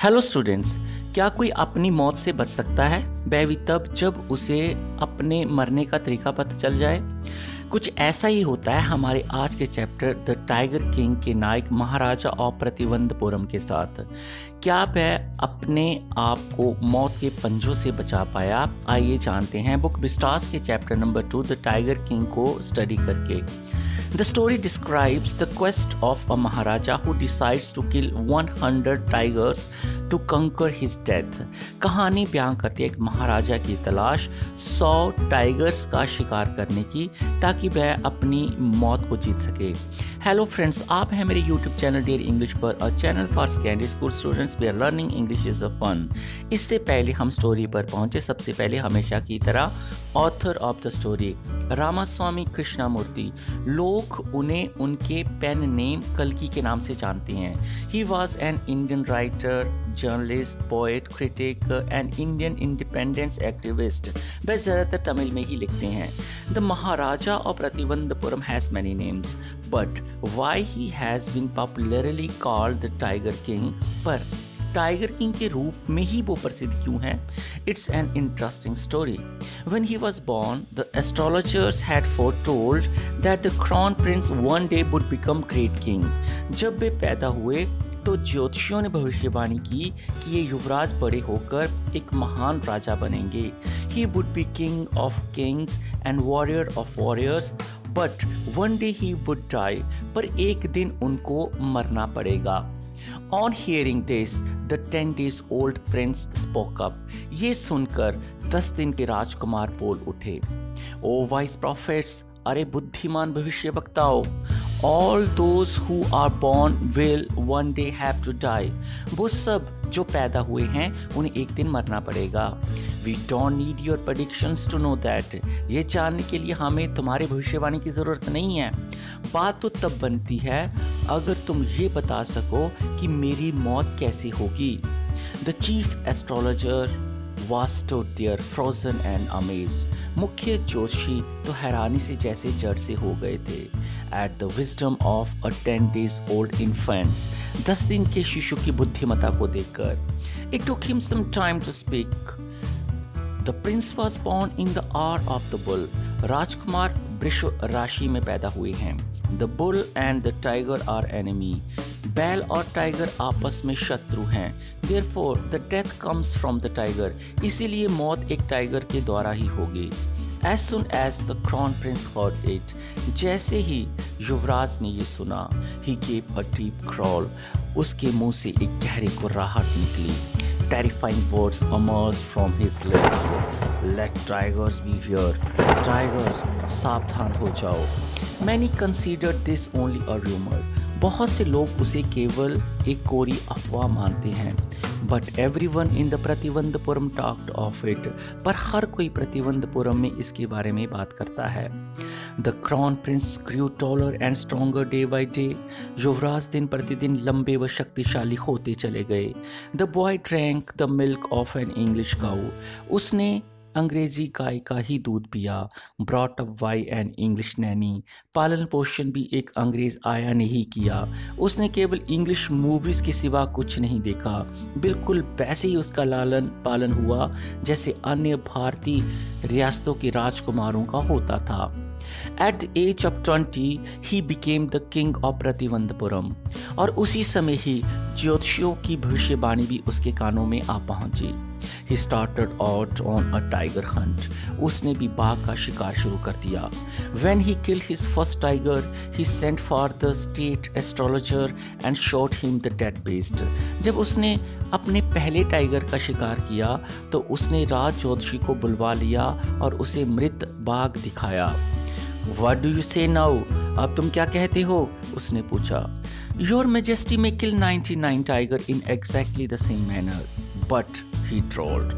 Hello students, क्या कोई अपनी मौत से बच सकता है? वह भी तब जब उसे अपने मरने का तरीका पता चल जाए। कुछ ऐसा ही होता है हमारे आज के चैप्टर द टाइगर किंग के नायक महाराजा ऑफ प्रतिवंतपुरम के साथ। क्या वह अपने आप को मौत के पंजों से बचा पाया? आइए जानते हैं बुक विस्टास के chapter number 2 the tiger king को स्टडी करके। The story describes the quest of a Maharaja who decides to kill 100 tigers to conquer his death। कहानी बयां करती है एक महाराजा की तलाश 100 टाइगर्स का शिकार करने की ताकि वह अपनी मौत को जीत सके। हेलो फ्रेंड्स, आप हैं मेरे यूट्यूब चैनल डियर इंग्लिश पर, और channel for secondary school students where learning English is a fun. इससे पहले हम स्टोरी पर पहुंचे, सबसे पहले हमेशा की तरह author of the story Ramaswamy Krishnamurthy. लोग उन्हें उनके पेन नेम कल्कि के नाम से जानते हैं। He was an Indian writer, journalist, poet, critic and Indian independence activist. वह ज़्यादातर तमिल में ही लिखते हैं। The maharaja of Pratibandapuram has many names but why he has been popularly called the tiger king. पर टाइगर किंग के रूप में ही वो प्रसिद्ध क्यों है? It's an interesting story. When he was born, the astrologers had foretold that the crown prince one day would become great king। जब वे पैदा हुए तो ज्योतिषियों ने भविष्यवाणी की कि ये युवराज बड़े होकर एक महान राजा बनेंगे। He would be king of kings and warrior of warriors, but one day he would die। पर एक दिन उनको मरना पड़ेगा। On hearing this, the 10 days old prince spoke up। ये सुनकर 10 दिन के राजकुमार बोल उठे। ओ wise prophets, अरे बुद्धिमान भविष्यवक्ताओं, all those who are born will one day have to die। वो सब जो पैदा हुए हैं उन्हें एक दिन मरना पड़ेगा। We don't need your predictions to know that। ये जानने के लिए हमें तुम्हारी भविष्यवाणी की ज़रूरत नहीं है। बात तो तब बनती है अगर तुम ये बता सको कि मेरी मौत कैसे होगी। The chief astrologer was stood there frozen and amazed। मुख्य ज्योतिषी तो हैरानी से जैसे जड़ से हो गए थे। At the wisdom of a 10 days old infant। 10 दिन के शिशु की बुद्धिमत्ता को देखकर। It took him some time to speak। The prince was born in the hour of the bull। राजकुमार वृष राशि में पैदा हुए हैं। The bull and the tiger are enemy। बैल और टाइगर आपस में शत्रु हैं। Therefore the death comes from the tiger। इसीलिए मौत एक टाइगर के द्वारा ही होगी। As soon as the crown prince heard it। जैसे ही युवराज ने ये सुना, he gave a deep growl। उसके मुंह से एक गहरी कुर्राहट निकली। Terrifying words emerged from his lips। Let tigers beware। Tigers, सावधान हो जाओ। Many considered this only a rumor। बहुत से लोग उसे केवल एक कोरी अफवाह मानते हैं। But everyone in the प्रतिवंतपुरम talked of it। पर हर कोई प्रतिवंतपुरम में इसके बारे में बात करता है। The crown prince grew taller and stronger day by day। युवराज दिन प्रतिदिन लंबे व शक्तिशाली होते चले गए। The boy drank the milk of an English cow। उसने अंग्रेजी गाय का ही दूध पिया। Brought up by an English nanny। पालन पोषण भी एक अंग्रेज आया ने ही किया। उसने केवल इंग्लिश मूवीज के सिवा कुछ नहीं देखा। बिल्कुल वैसे ही उसका लालन पालन हुआ जैसे अन्य भारतीय रियासतों के राजकुमारों का होता था। At the age of 20, he became the king of प्रतिवंतपुरम। और उसी समय ही ज्योतिषियों की भविष्यवाणी भी उसके कानों में आ पहुंची। He started out on a tiger hunt। उसने भी बाघ का शिकार शुरू कर दिया। When he killed his first tiger, he sent for the state astrologer and showed him the dead beast। जब उसने अपने पहले टाइगर का शिकार किया तो उसने राज ज्योतिषी को बुलवा लिया और उसे मृत बाघ दिखाया। What do you say now? अब तुम क्या कहते हो? उसने पूछा। Your Majesty may kill 99 tiger in exactly the same manner, but he trolled।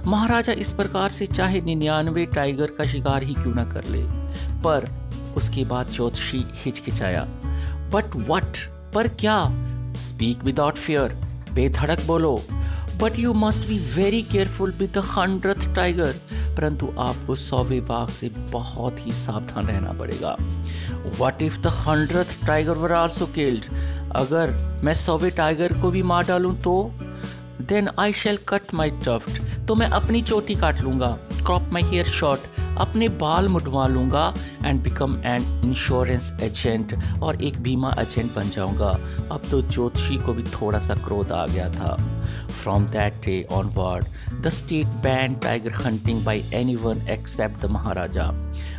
महाराजा इस प्रकार से चाहे 99 टाइगर का शिकार ही क्यों न कर ले। पर उसके बाद ज्योतिषी हिचकिचाया। But what? पर क्या? Speak without fear। बेधड़क बोलो। But you must be very careful with the 100th tiger। परंतु आपको 100वें बाघ से बहुत ही सावधान रहना पड़ेगा। What if the 100th tiger were also killed? अगर मैं 100वें टाइगर को भी मार डालूं तो then I shall cut my tuft, तो मैं अपनी चोटी काट लूँगा, क्रॉप माई हेयर शॉर्ट, अपने बाल मुड़वा लूँगा, and become an insurance agent, और एक बीमा एजेंट बन जाऊँगा। अब तो ज्योतिषी को भी थोड़ा सा क्रोध आ गया था। From that day onward the state ban tiger hunting by anyone except the maharaja.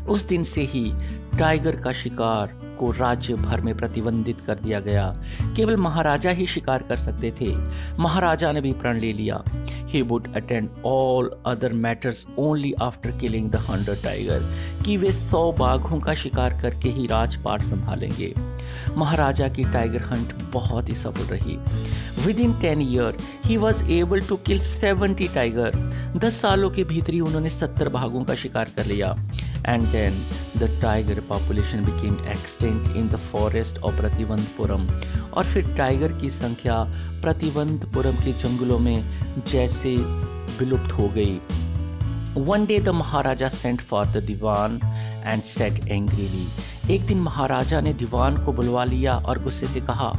उस दिन से ही टाइगर का शिकार को राज्य भर में प्रतिबंधित कर दिया गया। केवल महाराजा ही शिकार कर सकते थे। महाराजा ने भी प्रण ले लिया। He would attend all other matters only after killing the 100 tiger, कि वे 100 बाघों का शिकार करके ही राजपाट संभालेंगे। महाराजा की टाइगर हंट बहुत ही सफल रही। Within 10 years, he was able to kill 70 tigers. 10 सालों के भीतर ही उन्होंने 70 बाघों का शिकार कर लिया। And then the tiger population became extinct in the forest of Pratibandapuram, और फिर टाइगर की संख्या प्रतिबंधपुरम के जंगलों में जैसे विलुप्त हो गई। One day the Maharaja sent for the Diwan and said angrily, एक दिन महाराजा ने दीवान को बुलवा लिया और गुस्से से कहा,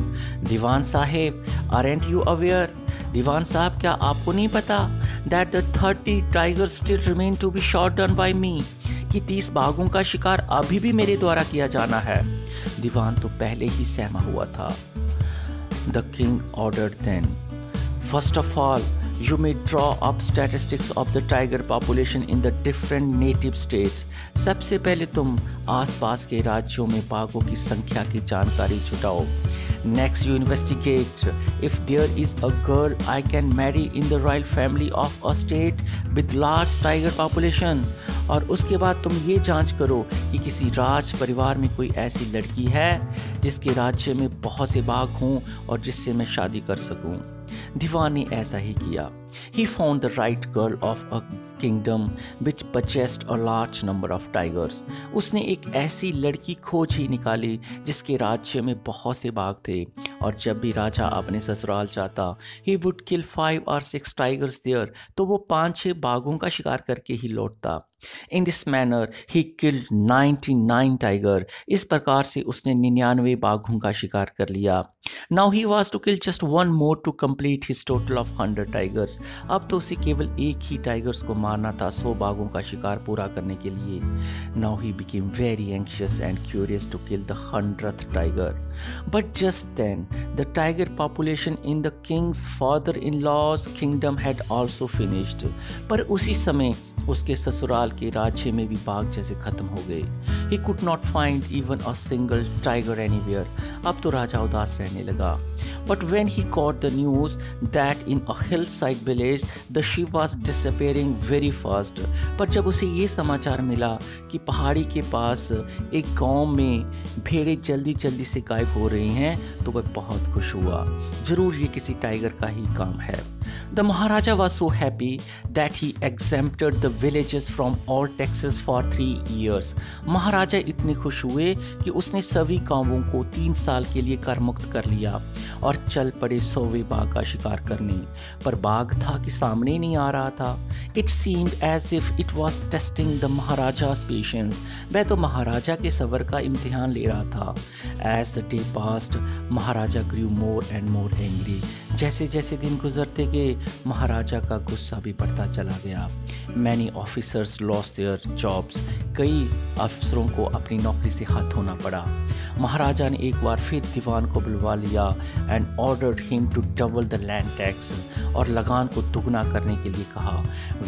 दीवान साहेब, aren't you aware? दीवान साहब, क्या आपको नहीं पता that the 30 tigers still remain to be shot down by me, कि 30 बाघों का शिकार अभी भी मेरे द्वारा किया जाना है। दीवान तो पहले ही सहमा हुआ था। The king ordered then, first of all, you may draw up statistics of the tiger population in the different native states. सबसे पहले तुम आसपास के राज्यों में बाघों की संख्या की जानकारी जुटाओ। Next, you investigate if there is a girl I can marry in the royal family of a state with large tiger population. और उसके बाद तुम ये जांच करो कि किसी राज परिवार में कोई ऐसी लड़की है जिसके राज्य में बहुत से बाघ हों और जिससे मैं शादी कर सकूं। दीवान ने ऐसा ही किया। He found the right girl of a kingdom which possessed a large number of tigers. उसने एक ऐसी लड़की खोज ही निकाली जिसके राज्य में बहुत से बाघ थे, और जब भी राजा अपने ससुराल जाता, he would kill 5 or 6 tigers there, तो वो 5-6 बाघों का शिकार करके ही लौटता। In this manner he killed 99 tiger. इस प्रकार से उसने 99 बाघों का शिकार कर लिया। Now he was to kill just one more to complete his total of 100 tigers. अब तो उसे केवल एक ही टाइगर्स को मारना था 100 बाघों का शिकार पूरा करने के लिए। Now he became very anxious and curious to kill the 100th tiger. But just then the tiger population in the king's father-in-law's kingdom had also finished. पर उसी समय उसके ससुराल के राज्य में भी बाघ जैसे खत्म हो गए। He could not find even a single tiger anywhere. अब तो राजा उदास रहने लगा। But when he got the news that in a hillside village the sheep was disappearing very fast, पर जब उसे ये समाचार मिला कि पहाड़ी के पास एक गांव में भेड़ें जल्दी जल्दी से गायब हो रही हैं, तो वह बहुत खुश हुआ। जरूर ये किसी टाइगर का ही काम है। The Maharaja was so happy that he exempted the villages from all taxes for 3 years. महाराजा इतने खुश हुए कि उसने सभी गांवों को 3 साल के लिए कर मुक्त कर लिया और चल पड़े 100वें बाघ का शिकार करने। पर बाघ था कि सामने नहीं आ रहा था। It seemed as if it was testing the Maharaja's patience. वह तो महाराजा के सब्र का इम्तिहान ले रहा था। As the day passed, Maharaja grew more and more angry. जैसे जैसे दिन गुजरते गए, महाराजा का गुस्सा भी बढ़ता चला गया। Many officers lost their jobs. कई अफसरों को अपनी नौकरी से हाथ धोना पड़ा। महाराजा ने एक बार फिर दीवान को बुलवा लिया and ordered him to double the land tax, और लगान को दुगना करने के लिए कहा।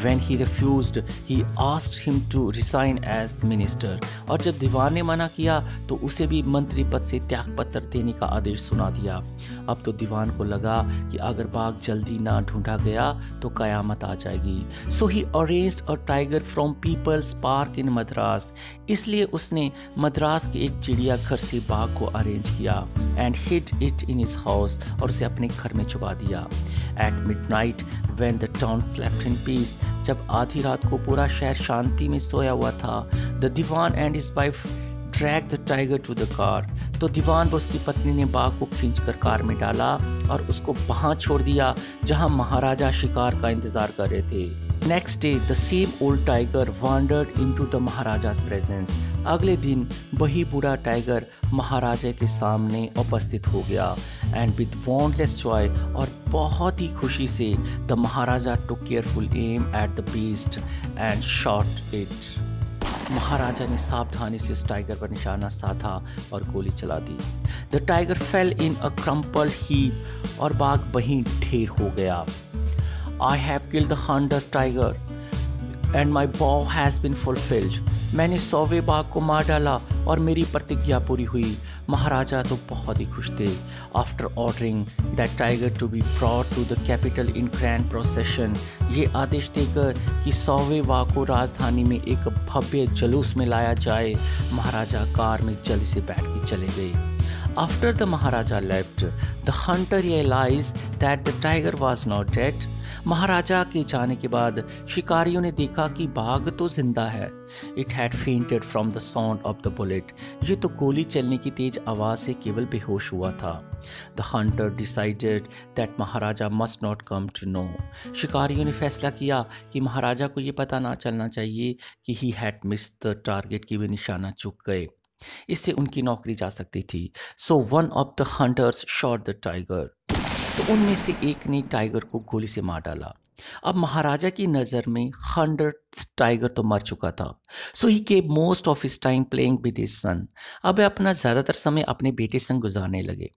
When he refused, he asked him to resign as minister. और जब दीवान ने मना किया तो उसे भी मंत्री पद से त्यागपत्र देने का आदेश सुना दिया। अब तो दीवान को लगा कि अगर बाघ जल्दी ना ढूंढा गया तो कयामत आ जाएगी। So he arranged a tiger from People's Park in Madras. इसलिए उसने मद्रास के एक चिड़ियाघर से बाघ को अरेंज किया and hid it in his house, और उसे अपने घर में छुपा दिया। At midnight, when the town slept in peace, जब आधी रात को पूरा शहर शांति में सोया हुआ था, the Diwan and his wife dragged the tiger to the car. तो दीवान व उसकी पत्नी ने बाघ को खींचकर कार में डाला और उसको वहां छोड़ दिया जहां महाराजा शिकार का इंतजार कर रहे थे। Next day the same old tiger wandered into the महाराजा's presence. अगले दिन वही बूढ़ा टाइगर महाराजा के सामने उपस्थित हो गया एंड विद वॉन्टलेस जॉय और बहुत ही खुशी से the maharaja took careful aim at the beast and shot it. Maharaja ने सावधानी से उस टाइगर पर निशाना साधा और गोली चला दी. The tiger fell in a crumpled heap और बाघ वहीं ढेर हो गया. I have killed the 100th tiger and my vow has been fulfilled. मैंने 100वें बाघ को मार डाला और मेरी प्रतिज्ञा पूरी हुई. महाराजा तो बहुत ही खुश थे. After ordering that tiger to be brought to the capital in grand procession, ये आदेश देकर कि 100वें बाघ को राजधानी में एक भव्य जुलूस में लाया जाए, महाराजा कार में जल्दी से बैठ के चले गए. After the Maharaja left, the hunter realized that the tiger was not dead. महाराजा के जाने के बाद शिकारियों ने देखा कि बाघ तो जिंदा है. It had fainted from the sound of the bullet. ये तो गोली चलने की तेज आवाज से केवल बेहोश हुआ था. The hunter decided that Maharaja must not come to know. शिकारियों ने फैसला किया कि महाराजा को ये पता ना चलना चाहिए कि he had missed the target, कि वे निशाना चूक गए. इससे उनकी नौकरी जा सकती थी. So one of the hunters shot the tiger. तो उनमें से एक ने टाइगर को गोली से मार डाला. अब महाराजा की नज़र में 100 टाइगर तो मर चुका था. So he kept most of his time playing with his son. अब वे अपना ज़्यादातर समय अपने बेटे संग गुजारने लगे.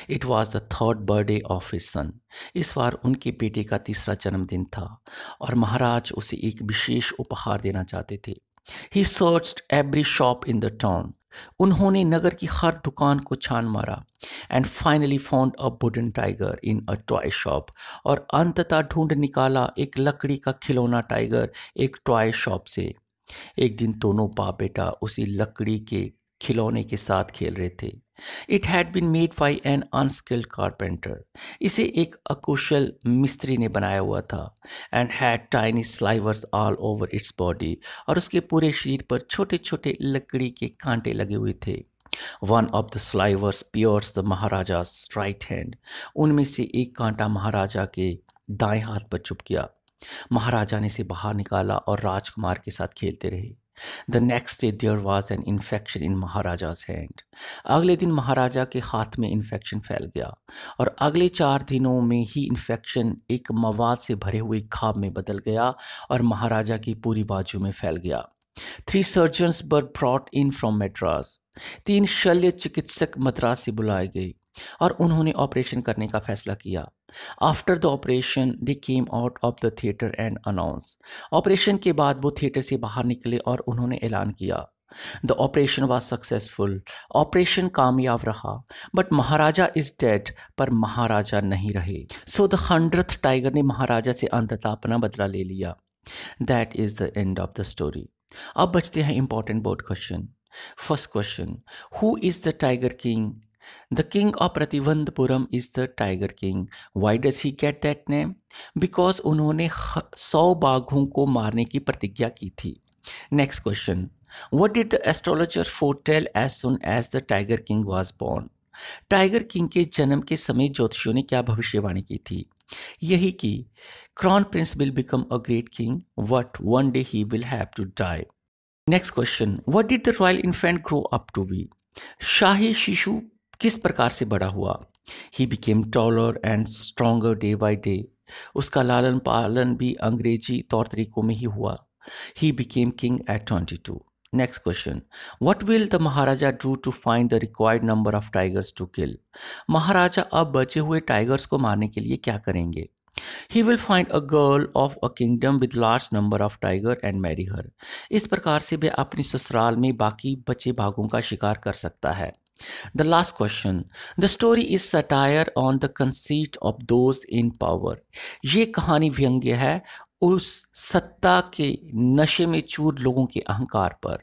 It was the 3rd birthday of his son. इस बार उनके बेटे का 3रा जन्मदिन था और महाराज उसे एक विशेष उपहार देना चाहते थे. He searched every shop in the town. उन्होंने नगर की हर दुकान को छान मारा and finally found a wooden tiger in a toy shop. और अंततः ढूंढ निकाला एक लकड़ी का खिलौना टाइगर एक टॉय शॉप से. एक दिन दोनों बाप बेटा उसी लकड़ी के खिलौने के साथ खेल रहे थे. It had been made by an unskilled carpenter. इसे एक अकुशल मिस्त्री ने बनाया हुआ था. And had tiny slivers all over its body. और उसके पूरे शरीर पर छोटे छोटे लकड़ी के कांटे लगे हुए थे. One of the slivers pierced the maharaja's right hand. उनमें से एक कांटा महाराजा के दाएं हाथ पर चुभ गया. महाराजा ने इसे बाहर निकाला और राजकुमार के साथ खेलते रहे. The next day there was an infection in महाराजा's hand. अगले दिन महाराजा के हाथ में इन्फेक्शन फैल गया और अगले 4 दिनों में ही इन्फेक्शन एक मवाद से भरे हुए घाव में बदल गया और महाराजा की पूरी बाजू में फैल गया. 3 surgeons were brought in from Madras. 3 शल्य चिकित्सक मद्रास से बुलाए गए और उन्होंने ऑपरेशन करने का फैसला किया. After the operation they came out of the theatre and announce. Operation के बाद वो थिएटर से बाहर निकले और उन्होंने ऐलान किया. The operation was successful. Operation कामयाब रहा. But Maharaja is dead. पर महाराजा नहीं रहे. सो द 100th टाइगर ने महाराजा से अंततः अपना बदला ले लिया. That is the end of the story. अब बचते हैं important board question. First question, who is the tiger king? The king of Pratibandhapuram is the Tiger King. Why does he get that name? Because उन्होंने 100 बाघों को मारने की प्रतिज्ञा की थी. Next question. What did the astrologer foretell as soon as the Tiger King was born? Tiger king के जन्म के समय ज्योतिषियों ने क्या भविष्यवाणी की थी? यही कि Crown Prince will become a great king, but one day he will have to die. Next question. What did the royal infant grow up to be? शाही शिशु किस प्रकार से बड़ा हुआ? He became taller and stronger day by day. उसका लालन पालन भी अंग्रेजी तौर तरीकों में ही हुआ. He became king at 22. Next question. What will the Maharaja do to find the required number of tigers to kill? महाराजा अब बचे हुए टाइगर्स को मारने के लिए क्या करेंगे? He will find a girl of a kingdom with large number of tiger and marry her. इस प्रकार से वह अपनी ससुराल में बाकी बचे भागों का शिकार कर सकता है. The last question. The story is satire on the conceit of those in power. ये कहानी व्यंग्य है उस सत्ता के नशे में चूर लोगों के अहंकार पर.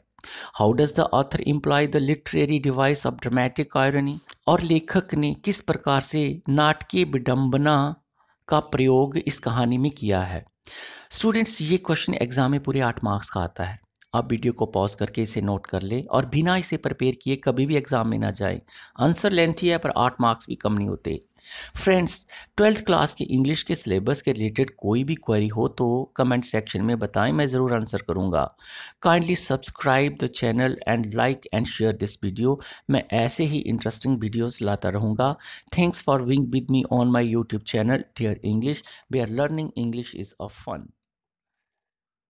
How does the author imply the literary device of dramatic irony? और लेखक ने किस प्रकार से नाटकीय विडंबना का प्रयोग इस कहानी में किया है? स्टूडेंट्स, ये क्वेश्चन एग्जाम में पूरे 8 मार्क्स का आता है. आप वीडियो को पॉज करके इसे नोट कर ले और बिना इसे प्रिपेयर किए कभी भी एग्जाम में ना जाए. आंसर लेंथी है पर 8 मार्क्स भी कम नहीं होते. फ्रेंड्स, 12th क्लास की इंग्लिश के सिलेबस के रिलेटेड कोई भी क्वेरी हो तो कमेंट सेक्शन में बताएं, मैं ज़रूर आंसर करूंगा। Kindly subscribe the channel and like and share this video. मैं ऐसे ही इंटरेस्टिंग वीडियोस लाता रहूंगा। Thanks for being with me on my YouTube channel dear English, where learning English is a fun.